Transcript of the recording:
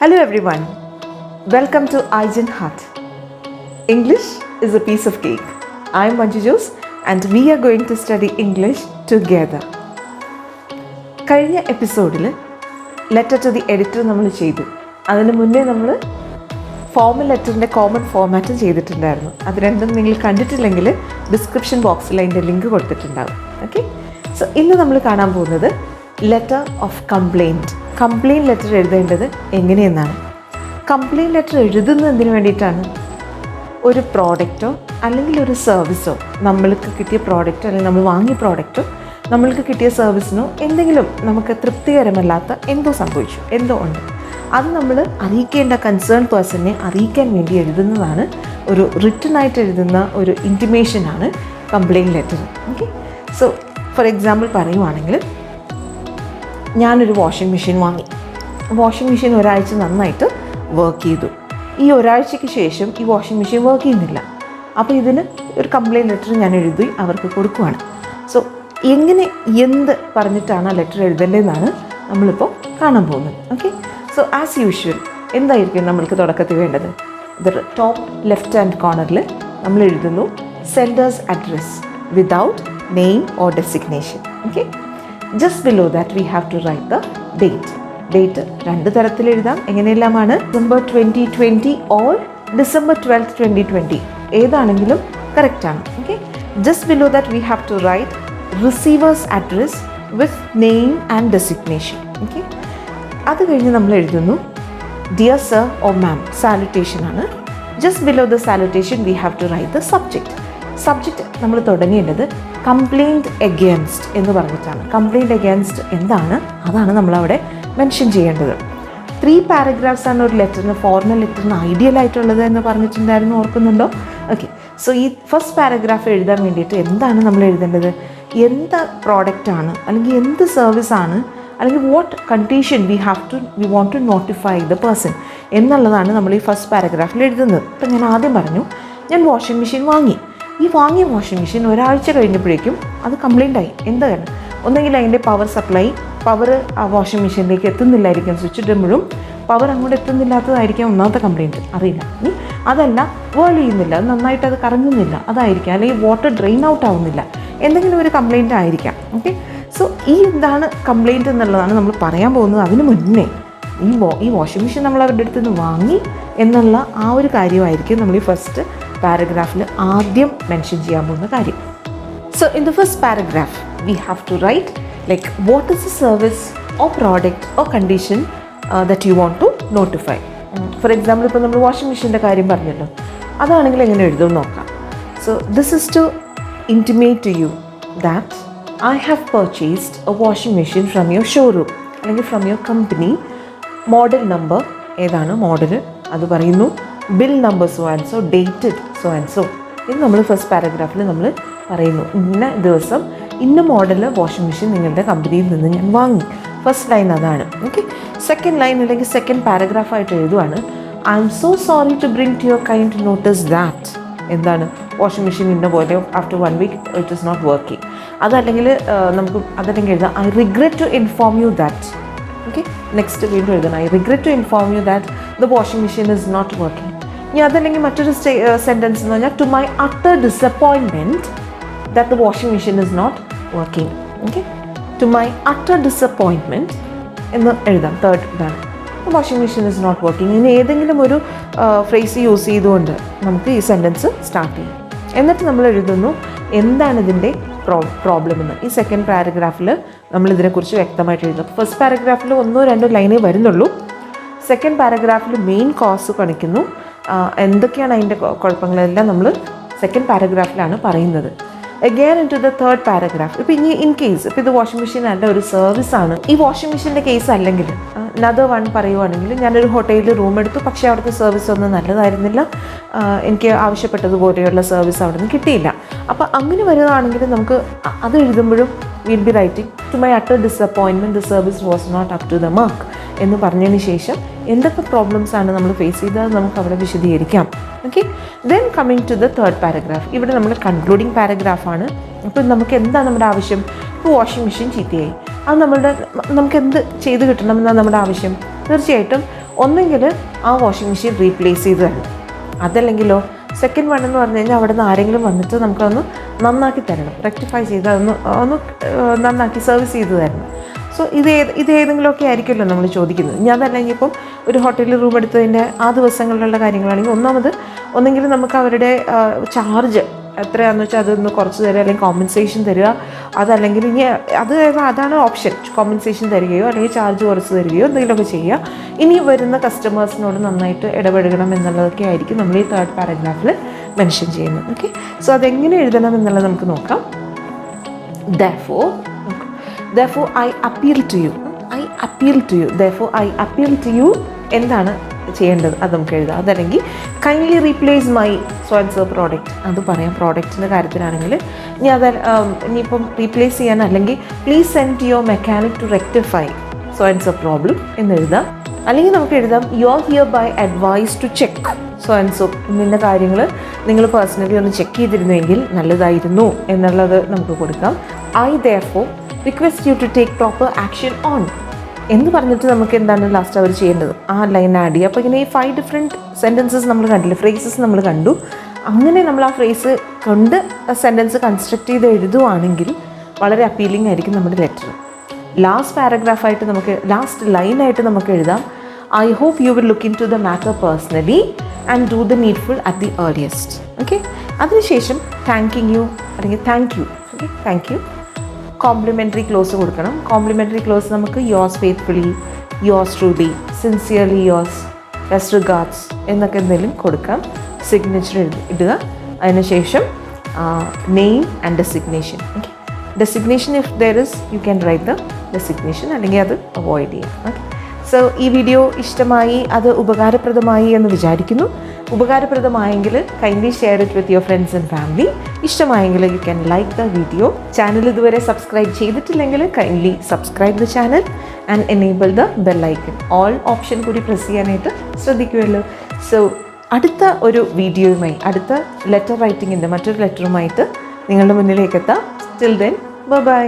Hello everyone, welcome to Aijen Heart. English is a piece of cake. I am Manju Jose and we are going to study English together. കഴിഞ്ഞ എപ്പിസോഡിൽ letter to the editor നമ്മൾ ചെയ്തു. അതിന് മുന്നേ നമ്മൾ formal ലെറ്ററിൻ്റെ common ഫോമാറ്റും ചെയ്തിട്ടുണ്ടായിരുന്നു. അത് രണ്ടും നിങ്ങൾ കണ്ടിട്ടില്ലെങ്കിൽ ഡിസ്ക്രിപ്ഷൻ ബോക്സിൽ അതിൻ്റെ ലിങ്ക് കൊടുത്തിട്ടുണ്ടാകും. ഓക്കെ, സോ ഇന്ന് നമ്മൾ കാണാൻ പോകുന്നത് letter of complaint. Complaint letter എഴുതേണ്ടത് എങ്ങനെയെന്നാണ്. കംപ്ലയിൻറ്റ് ലെറ്റർ എഴുതുന്നതിന് വേണ്ടിയിട്ടാണ് ഒരു പ്രോഡക്റ്റോ അല്ലെങ്കിൽ ഒരു സർവീസോ, നമ്മൾക്ക് കിട്ടിയ പ്രോഡക്റ്റോ അല്ലെങ്കിൽ നമ്മൾ വാങ്ങിയ പ്രോഡക്റ്റോ നമ്മൾക്ക് കിട്ടിയ സർവീസിനോ എന്തെങ്കിലും നമുക്ക് തൃപ്തികരമല്ലാത്ത എന്തോ സംഭവിച്ചു, എന്തോ ഉണ്ട്, അത് നമ്മൾ അറിയിക്കേണ്ട കൺസേൺ പേഴ്സണിനെ അറിയിക്കാൻ വേണ്ടി എഴുതുന്നതാണ്. ഒരു റിട്ടൺ ആയിട്ട് എഴുതുന്ന ഒരു ഇൻറ്റിമേഷനാണ് complaint letter. Okay, so for example പറയുവാണെങ്കിൽ, ഞാനൊരു വാഷിംഗ് മെഷീൻ വാങ്ങി. വാഷിംഗ് മെഷീൻ ഒരാഴ്ച നന്നായിട്ട് വർക്ക് ചെയ്തു. ഈ ഒരാഴ്ചയ്ക്ക് ശേഷം ഈ വാഷിംഗ് മെഷീൻ വർക്ക് ചെയ്യുന്നില്ല. അപ്പോൾ ഇതിന് ഒരു കംപ്ലയിൻറ്റ് ലെറ്റർ ഞാൻ എഴുതി അവർക്ക് കൊടുക്കുവാണ്. സോ എങ്ങനെ എന്ത് പറഞ്ഞിട്ടാണ് ആ ലെറ്റർ എഴുതേണ്ടതെന്നാണ് നമ്മളിപ്പോൾ കാണാൻ പോകുന്നത്. ഓക്കെ, സോ ആസ് യൂഷ്വൽ എന്തായിരിക്കും നമ്മൾക്ക് തുടക്കത്തിൽ വേണ്ടത്? ദ ടോപ്പ് ലെഫ്റ്റ് ഹാൻഡ് കോർണറിൽ നമ്മൾ എഴുതുന്നു senders address without name or designation. Okay, just below that we have to write the date. Date രണ്ട് തരത്തിൽ എഴുതാം. എങ്ങനെയെല്ലാമാണ്? December 2020 or December 12th 2020 ഏതാണെങ്കിലും കറക്റ്റാണ്. Okay, just below that we have to write receiver's address with name and designation. Okay, അത് കഴിഞ്ഞ് നമ്മൾ എഴുതുന്നു dear sir or ma'am, salutation ആണ്. just below the salutation we have to write the subject. Subject നമ്മൾ തുടങ്ങേണ്ടത് complaint against എന്ന് പറഞ്ഞിട്ടാണ്. Complaint against എന്താണ്, അതാണ് നമ്മളവിടെ മെൻഷൻ ചെയ്യേണ്ടത്. 3 പാരഗ്രാഫ്സ് ആണ് ഒരു ലെറ്ററിന്, ഫോർമൽ ലെറ്ററിന് ഐഡിയൽ ആയിട്ടുള്ളത് എന്ന് പറഞ്ഞിട്ടുണ്ടായിരുന്നു, ഓർക്കുന്നുണ്ടോ? ഓക്കെ, സോ ഈ ഫസ്റ്റ് പാരഗ്രാഫ് എഴുതാൻ വേണ്ടിയിട്ട് എന്താണ് നമ്മൾ എഴുതേണ്ടത്? എന്ത് പ്രോഡക്റ്റാണ് അല്ലെങ്കിൽ എന്ത് സർവീസാണ് അല്ലെങ്കിൽ what condition we want to notify the person എന്നുള്ളതാണ് നമ്മൾ ഈ ഫസ്റ്റ് പാരഗ്രാഫിൽ എഴുതുന്നത്. ഇപ്പം ഞാൻ ആദ്യം പറഞ്ഞു, ഞാൻ വാഷിംഗ് മെഷീൻ വാങ്ങി. ഈ വാങ്ങിയ വാഷിംഗ് മെഷീൻ ഒരാഴ്ച കഴിഞ്ഞപ്പോഴേക്കും അത് കംപ്ലയിൻ്റ് ആയി. എന്താണ്? ഒന്നെങ്കിൽ അതിൻ്റെ പവർ ആ വാഷിംഗ് മെഷീനിലേക്ക് എത്തുന്നില്ലായിരിക്കും, സ്വിച്ച് ഇടുമ്പോഴും പവർ അങ്ങോട്ട് എത്തുന്നില്ലാത്തതായിരിക്കാം ഒന്നാമത്തെ കംപ്ലയിൻറ്റ്, അറിയില്ല. ഇനി അതല്ല, വേൾ ചെയ്യുന്നില്ല, അത് നന്നായിട്ട് അത് കറങ്ങുന്നില്ല, അതായിരിക്കാം. അല്ലെങ്കിൽ വാട്ടർ ഡ്രെയിൻ ഔട്ട് ആവുന്നില്ല, എന്തെങ്കിലും ഒരു കംപ്ലയിൻ്റ് ആയിരിക്കാം. ഓക്കെ, സോ ഈ എന്താണ് കംപ്ലയിൻറ്റ് എന്നുള്ളതാണ് നമ്മൾ പറയാൻ പോകുന്നത്. അതിന് മുന്നേ ഈ വാഷിംഗ് മെഷീൻ നമ്മൾ അവരുടെ അടുത്ത് നിന്ന് വാങ്ങി എന്നുള്ള ആ ഒരു കാര്യമായിരിക്കും നമ്മൾ ഈ ഫസ്റ്റ് പാരഗ്രാഫിൽ ആദ്യം മെൻഷൻ ചെയ്യാൻ പോകുന്ന കാര്യം. So in the first paragraph we have to write like what is the service or product or condition that you want to notify. For example ഇപ്പോൾ നമ്മൾ വാഷിംഗ് മെഷീൻ്റെ കാര്യം പറഞ്ഞല്ലോ, അതാണെങ്കിൽ എങ്ങനെ എഴുതും നോക്കാം. So this is to intimate to you that I have purchased a washing machine from your showroom അല്ലെങ്കിൽ from your company. Model number ഏതാണ് മോഡൽ അത് പറയുന്നു, bill number so and so, dated so and so. ഇത് നമ്മൾ first പാരഗ്രാഫിൽ നമ്മൾ പറയുന്നു, ഇന്ന ദിവസം ഇന്ന മോഡൽ വാഷിംഗ് മെഷീൻ നിങ്ങളുടെ കമ്പനിയിൽ നിന്ന് ഞാൻ വാങ്ങി. ഫസ്റ്റ് ലൈൻ അതാണ്. ഓക്കെ, സെക്കൻഡ് ലൈൻ അല്ലെങ്കിൽ സെക്കൻഡ് പാരഗ്രാഫായിട്ട് എഴുതുവാണ്, I am so sorry to bring to your kind notice that. എന്താണ്? വാഷിംഗ് മെഷീൻ ഇന്ന പോലെ after 1 week it is not working. അതല്ലെങ്കിൽ എഴുതാം, I regret to inform you that. Okay, next വീണ്ടും എഴുതണം, I regret to inform you that the washing machine is not working. ഇനി അതല്ലെങ്കിൽ മറ്റൊരു സെൻറ്റൻസ് എന്ന് പറഞ്ഞാൽ, to my utter disappointment that the washing machine is not working. Okay, to my utter disappointment എന്ന് എഴുതാം. Third ഇതാണ്, washing machine is not working. ഇനി ഏതെങ്കിലും ഒരു ഫ്രേസ് യൂസ് ചെയ്തുകൊണ്ട് നമുക്ക് ഈ സെൻറ്റൻസ് സ്റ്റാർട്ട് ചെയ്യും. എന്നിട്ട് നമ്മൾ എഴുതുന്നു എന്താണ് ഇതിൻ്റെ പ്രോബ്ലം എന്ന്. ഈ സെക്കൻഡ് പാരഗ്രാഫിൽ നമ്മൾ ഇതിനെക്കുറിച്ച് വ്യക്തമായിട്ട് എഴുതുന്നു. ഫസ്റ്റ് പാരഗ്രാഫിൽ 1-2 ലൈനേ വരുന്നുള്ളൂ. സെക്കൻഡ് പാരഗ്രാഫിൽ മെയിൻ കോസ് കാണിക്കുന്നു, എന്തൊക്കെയാണ് അതിൻ്റെ കുഴപ്പങ്ങളെല്ലാം നമ്മൾ സെക്കൻഡ് പാരഗ്രാഫിലാണ് പറയുന്നത്. Again in to the third paragraph. ഇപ്പോൾ ഇനി ഇൻ കേസ് ഇപ്പോൾ ഇത് വാഷിംഗ് മെഷീൻ അല്ല, ഒരു സർവീസാണ്. ഈ വാഷിംഗ് മെഷീൻ്റെ കേസ് അല്ലെങ്കിൽ നദർ വൺ പറയുവാണെങ്കിൽ, ഞാനൊരു ഹോട്ടലിൽ റൂം എടുത്തു, പക്ഷേ അവിടുത്തെ സർവീസ് ഒന്നും നല്ലതായിരുന്നില്ല, എനിക്ക് ആവശ്യപ്പെട്ടതുപോലെയുള്ള സർവീസ് അവിടെ നിന്ന് കിട്ടിയില്ല. അപ്പോൾ അങ്ങനെ വരുന്നതാണെങ്കിൽ നമുക്ക് അത് എഴുതുമ്പോഴും will be writing to my utter disappointment the service was not up to the mark എന്ന് പറഞ്ഞതിന് ശേഷം എന്തൊക്കെ പ്രോബ്ലംസ് ആണ് നമ്മൾ ഫേസ് ചെയ്തത് നമുക്ക് അവിടെ വിശദീകരിക്കാം. Okay, then coming to the third paragraph. ഇവിടെ നമ്മൾ കൺക്ലൂഡിങ് പാരഗ്രാഫാണ്. അപ്പോൾ നമുക്ക് എന്താണ് നമ്മുടെ ആവശ്യം? ഇപ്പോൾ വാഷിംഗ് മെഷീൻ ചീത്തയായി, അത് നമുക്ക് എന്ത് ചെയ്ത് കിട്ടണം എന്നാണ് നമ്മുടെ ആവശ്യം. തീർച്ചയായിട്ടും ഒന്നെങ്കിൽ ആ വാഷിംഗ് മെഷീൻ റീപ്ലേസ് ചെയ്ത് തരണം. അതല്ലെങ്കിലോ സെക്കൻഡ് വൺ എന്ന് പറഞ്ഞു കഴിഞ്ഞാൽ അവിടെ നിന്ന് ആരെങ്കിലും വന്നിട്ട് നമുക്കതൊന്ന് നന്നാക്കി തരണം, റെക്ടിഫൈ ചെയ്ത് ഒന്ന് നന്നാക്കി സർവീസ് ചെയ്ത് തരണം. സോ ഇതേതെങ്കിലുമൊക്കെ ആയിരിക്കുമല്ലോ നമ്മൾ ചോദിക്കുന്നത്. ഇനി അതല്ലെങ്കിൽ ഇപ്പം ഒരു ഹോട്ടലിൽ റൂം എടുത്തതിൻ്റെ ആ ദിവസങ്ങളിലുള്ള കാര്യങ്ങളാണെങ്കിൽ ഒന്നെങ്കിലും നമുക്ക് അവരുടെ ചാർജ് എത്രയാണെന്ന് വെച്ചാൽ അതൊന്ന് കുറച്ച് തരിക, അല്ലെങ്കിൽ കോമ്പൻസേഷൻ തരിക. അതല്ലെങ്കിൽ ഇനി അതാണ് ഓപ്ഷൻ, കോമ്പൻസേഷൻ തരികയോ അല്ലെങ്കിൽ ചാർജ് കുറച്ച് തരികയോ എന്തെങ്കിലുമൊക്കെ ചെയ്യുക. ഇനി വരുന്ന കസ്റ്റമേഴ്സിനോട് നന്നായിട്ട് ഇടപെടണം എന്നുള്ളതൊക്കെ ആയിരിക്കും നമ്മൾ ഈ 3rd പാരഗ്രാഫിൽ മെൻഷൻ ചെയ്യുന്നത്. ഓക്കെ, സോ അതെങ്ങനെ എഴുതണം എന്നുള്ളത് നമുക്ക് നോക്കാം. Therefore I appeal to you. Therefore I appeal to you എന്താണ് ചെയ്യേണ്ടത് അത് നമുക്ക് എഴുതാം. അതല്ലെങ്കിൽ kindly replace my so and so product, അത് പറയാം. പ്രോഡക്റ്റിൻ്റെ കാര്യത്തിലാണെങ്കിൽ ഇനിയിപ്പം റീപ്ലേസ് ചെയ്യാൻ അല്ലെങ്കിൽ please send your mechanic to rectify so and so problem എന്നെഴുതാം. അല്ലെങ്കിൽ നമുക്ക് എഴുതാം you are hereby advise to check so and so, ഇന്ന കാര്യങ്ങൾ നിങ്ങൾ പേഴ്സണലി ഒന്ന് ചെക്ക് ചെയ്തിരുന്നുവെങ്കിൽ നല്ലതായിരുന്നു എന്നുള്ളത് നമുക്ക് കൊടുക്കാം. I therefore request you to take proper action on എന്ന് പറഞ്ഞിട്ട് നമുക്ക് എന്താണ് ലാസ്റ്റ് അവർ ചെയ്യേണ്ടത്, ആ ലൈൻ ആഡ് ചെയ്യുക. അപ്പോൾ ഇങ്ങനെ ഈ 5 ഡിഫറെൻറ്റ് സെൻറ്റൻസസ് നമ്മൾ കണ്ടില്ലേ, ഫ്രേസസ് നമ്മൾ കണ്ടു. അങ്ങനെ നമ്മൾ ആ ഫ്രേസ് കൊണ്ട് സെൻറ്റൻസ് കൺസ്ട്രക്ട് ചെയ്ത് എഴുതുവാണെങ്കിൽ വളരെ അപ്പീലിംഗ് ആയിരിക്കും നമ്മുടെ ലെറ്റർ. ലാസ്റ്റ് ലൈനായിട്ട് നമുക്ക് എഴുതാം I hope you will look in to the matter personally and do the needful at the earliest. Okay, അതിനുശേഷം thank you. Okay, thank you. Complimentary close കൊടുക്കണം. കോംപ്ലിമെൻ്ററി ക്ലോസ് നമുക്ക് yours faithfully, yours truly, sincerely yours, best regards എന്നൊക്കെ എന്തെങ്കിലും കൊടുക്കാം. Signature ഇടുക. അതിനുശേഷം name and designation. Okay, designation if there is you can write the designation, അല്ലെങ്കിൽ അത് avoid ചെയ്യാം. ഓക്കെ, സോ ഈ വീഡിയോ ഇഷ്ടമായി, അത് ഉപകാരപ്രദമായി എന്ന് വിചാരിക്കുന്നു. ഉപകാരപ്രദമായെങ്കിൽ kindly share it with your friends and family. ഇഷ്ടമായെങ്കിൽ you can like the video. Channel ഇതുവരെ സബ്സ്ക്രൈബ് ചെയ്തിട്ടില്ലെങ്കിൽ kindly subscribe the channel and enable the bell icon. All option കൂടി പ്രസ് ചെയ്യാനായിട്ട് ശ്രദ്ധിക്കുമല്ലോ. സോ അടുത്ത ഒരു വീഡിയോയുമായി, അടുത്ത ലെറ്റർ റൈറ്റിങ്ങിൻ്റെ മറ്റൊരു ലെറ്ററുമായിട്ട് നിങ്ങളുടെ മുന്നിലേക്ക് എത്താം. Till then bye.